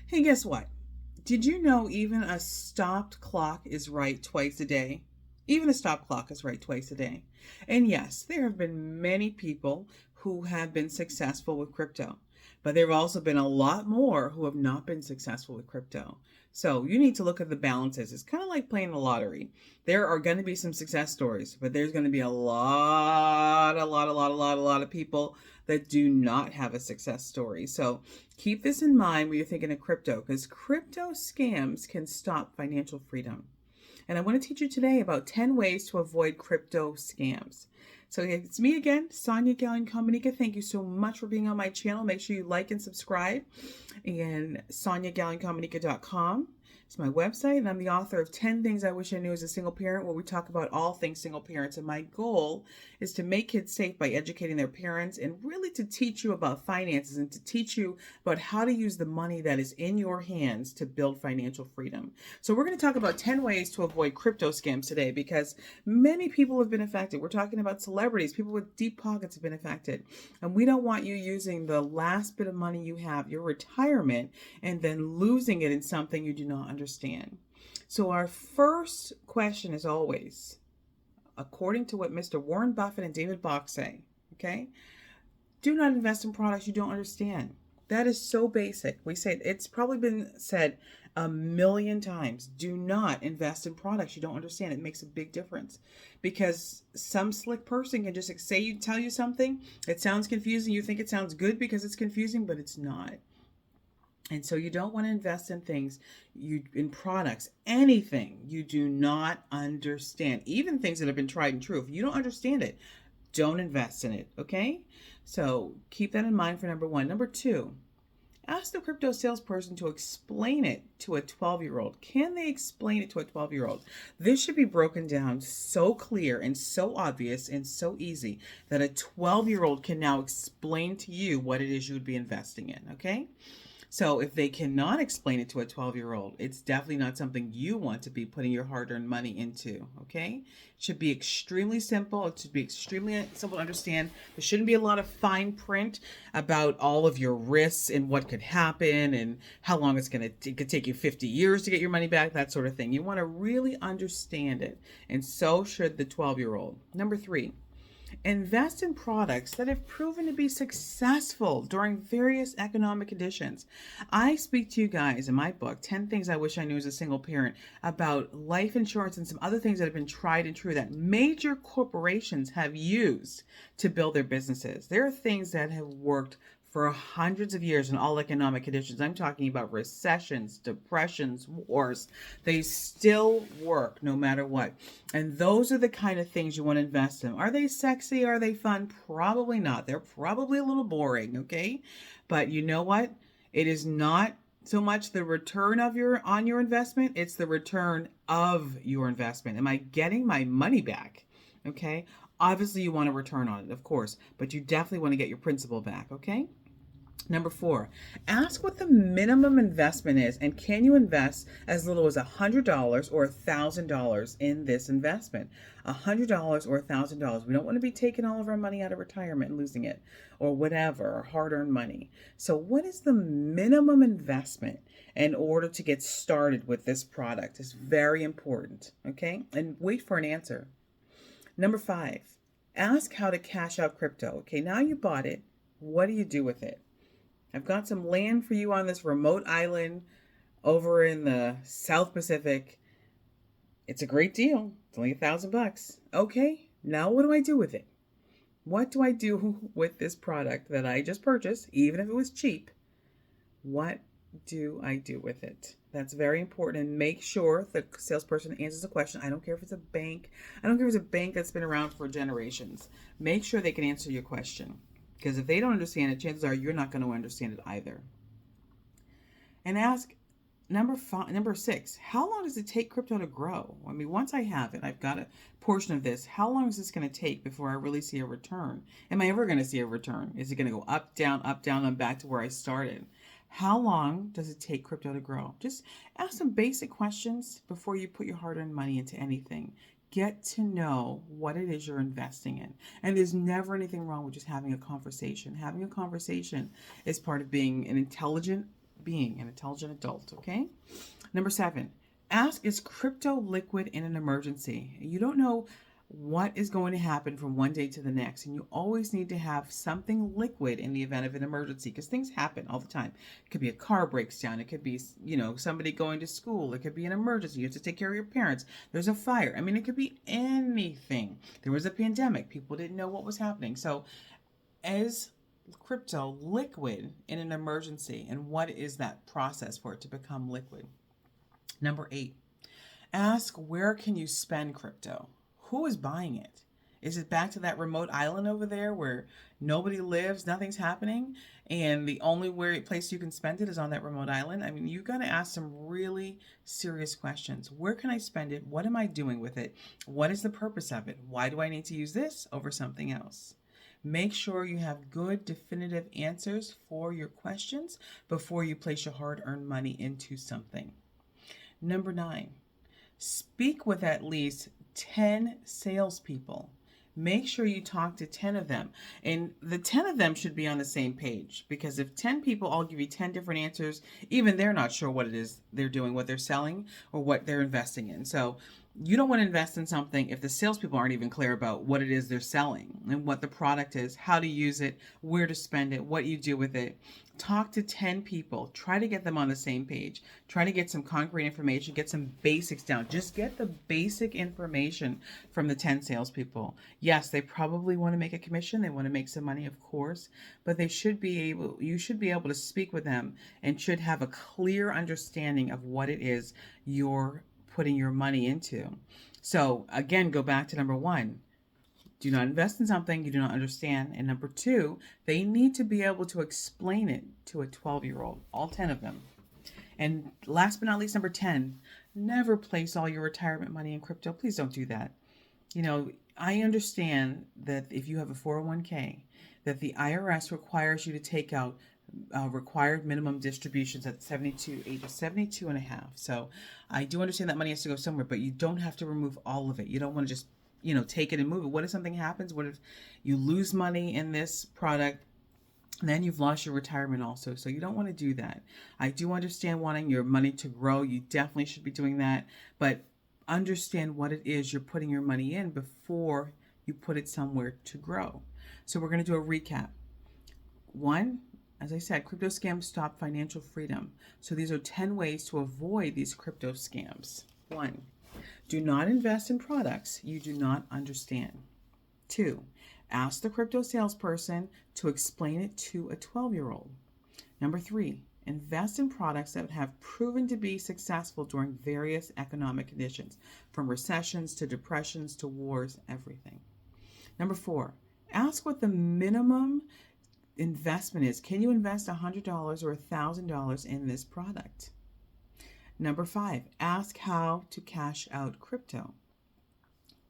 Hey, guess what? Did you know even a stopped clock is right twice a day? Even a stopped clock is right twice a day. And yes, there have been many people who have been successful with crypto, but there have also been a lot more who have not been successful with crypto. So you need to look at the balances. It's kind of like playing the lottery. There are going to be some success stories, but there's going to be a lot of people that do not have a success story. So keep this in mind when you're thinking of crypto, because crypto scams can stop financial freedom. And I want to teach you today about 10 ways to avoid crypto scams. So it's me again, Sonia Gallion Comunica. Thank you so much for being on my channel. Make sure you like and subscribe. And SoniaGallionComunica.com is my website, and I'm the author of 10 Things I Wish I Knew as a Single Parent, where we talk about all things single parents. And my goal is to make kids safe by educating their parents and really to teach you about finances and to teach you about how to use the money that is in your hands to build financial freedom. So we're going to talk about 10 ways to avoid crypto scams today because many people have been affected. We're talking about celebrities, people with deep pockets have been affected. And we don't want you using the last bit of money you have, your retirement, and then losing it in something you do not understand. So our first question is always, according to what Mr. Warren Buffett and David Bach say, okay, do not invest in products you don't understand. That is so basic. We say it's probably been said a million times. Do not invest in products you don't understand. It makes a big difference because some slick person can just tell you something. It sounds confusing. You think it sounds good because it's confusing, but it's not. And so you don't want to invest in things in products, anything you do not understand, even things that have been tried and true. If you don't understand it, don't invest in it, okay? So keep that in mind for number one. Number two, ask the crypto salesperson to explain it to a 12-year-old. Can they explain it to a 12-year-old? This should be broken down so clear and so obvious and so easy that a 12-year-old can now explain to you what it is you would be investing in, okay? So if they cannot explain it to a 12-year-old, it's definitely not something you want to be putting your hard-earned money into, okay? It should be extremely simple. It should be extremely simple to understand. There shouldn't be a lot of fine print about all of your risks and what could happen and how long it's going to, it could take you 50 years to get your money back, that sort of thing. You want to really understand it, and so should the 12-year-old. Number three, invest in products that have proven to be successful during various economic conditions. I speak to you guys in my book, 10 Things I Wish I Knew as a Single Parent, about life insurance and some other things that have been tried and true that major corporations have used to build their businesses. There are things that have worked for hundreds of years in all economic conditions. I'm talking about recessions, depressions, wars. They still work no matter what. And those are the kind of things you want to invest in. Are they sexy? Are they fun? Probably not. They're probably a little boring, okay? But you know what? It is not so much the return of your investment, it's the return of your investment. Am I getting my money back? Okay? Obviously you want a return on it, of course, but you definitely want to get your principal back, okay? Number four, ask what the minimum investment is and can you invest as little as $100 or $1,000 in this investment? $100 or $1,000. We don't want to be taking all of our money out of retirement and losing it or whatever, or hard-earned money. So what is the minimum investment in order to get started with this product? It's very important, okay? And wait for an answer. Number five, ask how to cash out crypto. Okay, now you bought it. What do you do with it? I've got some land for you on this remote island over in the South Pacific. It's a great deal. It's only $1,000. Okay, now what do I do with it? What do I do with this product that I just purchased, even if it was cheap? What do I do with it? That's very important. And make sure the salesperson answers the question. I don't care if it's a bank. I don't care if it's a bank that's been around for generations. Make sure they can answer your question. Because if they don't understand it, chances are you're not going to understand it either. And ask number six, how long does it take crypto to grow? I mean, once I have it, I've got a portion of this. How long is this going to take before I really see a return? Am I ever going to see a return? Is it going to go up, down, and back to where I started? How long does it take crypto to grow? Just ask some basic questions before you put your hard-earned money into anything. Get to know what it is you're investing in. And there's never anything wrong with just having a conversation. Having a conversation is part of being an intelligent being, an intelligent adult, okay? Number 7, ask, is crypto liquid in an emergency? You don't know what is going to happen from one day to the next, and you always need to have something liquid in the event of an emergency, because things happen all the time. It could be a car breaks down, it could be, somebody going to school, it could be an emergency, you have to take care of your parents, there's a fire. I mean, it could be anything. There was a pandemic, people didn't know what was happening. So is crypto liquid in an emergency, and what is that process for it to become liquid? Number 8, ask, where can you spend crypto? Who is buying it? Is it back to that remote island over there where nobody lives, nothing's happening, and the only place you can spend it is on that remote island? I mean, you got to ask some really serious questions. Where can I spend it? What am I doing with it? What is the purpose of it? Why do I need to use this over something else? Make sure you have good, definitive answers for your questions before you place your hard-earned money into something. Number 9, speak with at least 10 salespeople. Make sure you talk to 10 of them. And the 10 of them should be on the same page, because if 10 people all give you 10 different answers, even they're not sure what it is they're doing, what they're selling, or what they're investing in. So you don't want to invest in something if the salespeople aren't even clear about what it is they're selling and what the product is, how to use it, where to spend it, what you do with it. Talk to 10 people. Try to get them on the same page. Try to get some concrete information, get some basics down. Just get the basic information from the 10 salespeople. Yes, they probably want to make a commission. They want to make some money, of course, but you should be able to speak with them and should have a clear understanding of what it is you're putting your money into. So again, go back to number 1. Do not invest in something you do not understand. And number 2, they need to be able to explain it to a 12-year-old, all 10 of them. And last but not least, number 10, never place all your retirement money in crypto. Please don't do that. I understand that if you have a 401k, that the IRS requires you to take out required minimum distributions at age of 72 and a half. So I do understand that money has to go somewhere, but you don't have to remove all of it. You don't want to just, take it and move it. What if something happens? What if you lose money in this product? And then you've lost your retirement also. So you don't want to do that. I do understand wanting your money to grow. You definitely should be doing that. But understand what it is you're putting your money in before you put it somewhere to grow. So we're going to do a recap. 1, as I said, crypto scams stop financial freedom. So these are 10 ways to avoid these crypto scams. 1, do not invest in products you do not understand. 2, ask the crypto salesperson to explain it to a 12-year-old. Number 3, invest in products that have proven to be successful during various economic conditions, from recessions to depressions to wars, everything. Number 4, ask what the minimum investment is. Can you invest $100 or $1,000 in this product? Number 5, ask how to cash out crypto.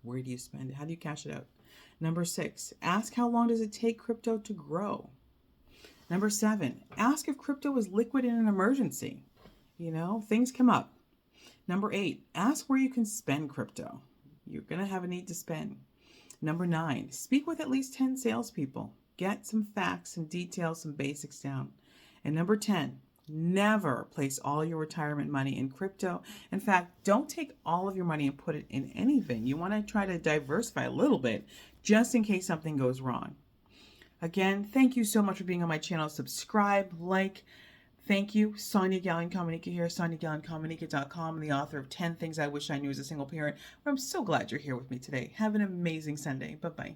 Where do you spend it? How do you cash it out? Number 6, ask how long does it take crypto to grow? Number 7, ask if crypto is liquid in an emergency. Things come up. Number 8, ask where you can spend crypto. You're going to have a need to spend. Number 9, speak with at least 10 salespeople. Get some facts, some details, some basics down. And number 10, never place all your retirement money in crypto. In fact, don't take all of your money and put it in anything. You want to try to diversify a little bit just in case something goes wrong. Again, thank you so much for being on my channel. Subscribe, like. Thank you. Sonia Gallen-Cominica here, SoniaGallen-Cominica.com, the author of 10 Things I Wish I Knew as a Single Parent. I'm so glad you're here with me today. Have an amazing Sunday. Bye-bye.